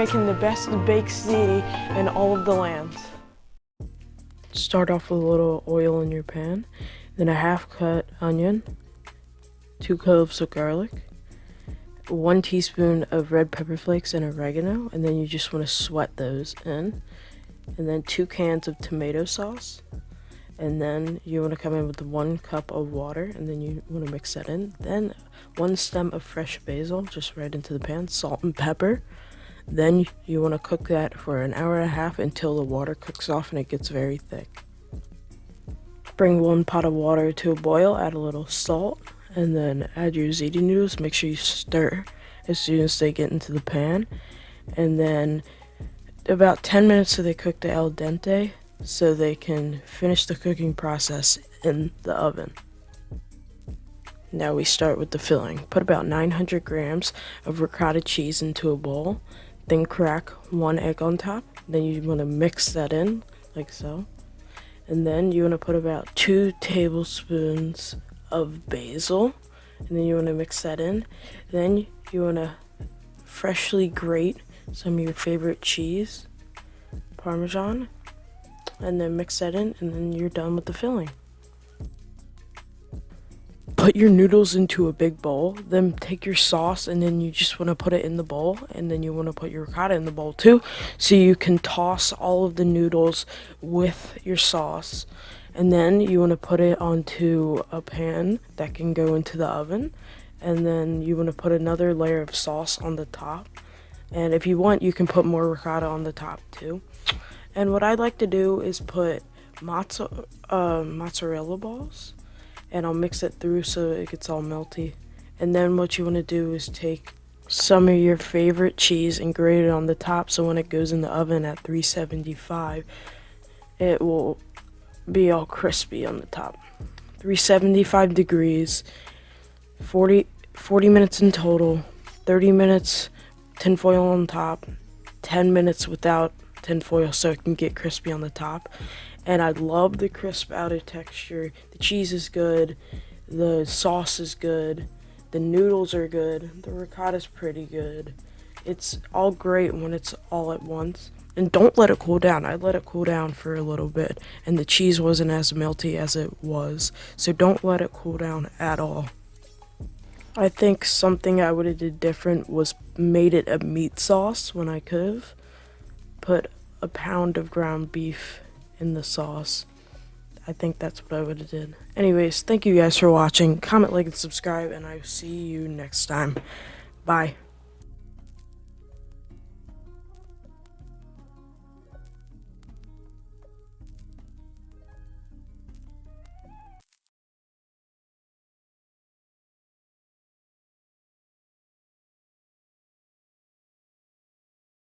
making the best baked ziti in all of the lands. Start off with a little oil in your pan, then a half-cut onion, 2 cloves of garlic, 1 teaspoon of red pepper flakes and oregano, and then you just want to sweat those in, and then 2 cans of tomato sauce, and then you want to come in with 1 cup of water, and then you want to mix that in. Then 1 stem of fresh basil, just right into the pan, salt and pepper. Then you want to cook that for an hour and a half until the water cooks off and it gets very thick. Bring 1 pot of water to a boil, add a little salt, and then add your ziti noodles. Make sure you stir as soon as they get into the pan. And then about 10 minutes so they cook to al dente, so they can finish the cooking process in the oven. Now we start with the filling. Put about 900 grams of ricotta cheese into a bowl, then crack 1 egg on top. Then you want to mix that in like so. And then you want to put about 2 tablespoons of basil, and then you want to mix that in. Then you want to freshly grate some of your favorite cheese, Parmesan, and then mix that in, and then you're done with the filling. Put your noodles into a big bowl, then take your sauce, and then you just want to put it in the bowl, and then you want to put your ricotta in the bowl too, so you can toss all of the noodles with your sauce. And then you want to put it onto a pan that can go into the oven, and then you want to put another layer of sauce on the top, and if you want you can put more ricotta on the top too. And what I like to do is put mozzarella balls, and I'll mix it through so it gets all melty. And then what you want to do is take some of your favorite cheese and grate it on the top, so when it goes in the oven at 375 it will be all crispy on the top. 375 degrees, 40 minutes in total, 30 minutes tinfoil on top, 10 minutes without tinfoil so it can get crispy on the top. And I love the crisp outer texture. The cheese is good, the sauce is good, the noodles are good, the ricotta's pretty good. It's all great when it's all at once. And don't let it cool down. I let it cool down for a little bit, and the cheese wasn't as melty as it was, so don't let it cool down at all. I think something I would have did different was made it a meat sauce when I could have. Put a pound of ground beef in the sauce. I think that's what I would have did. Anyways, thank you guys for watching. Comment, like, and subscribe, and I'll see you next time. Bye.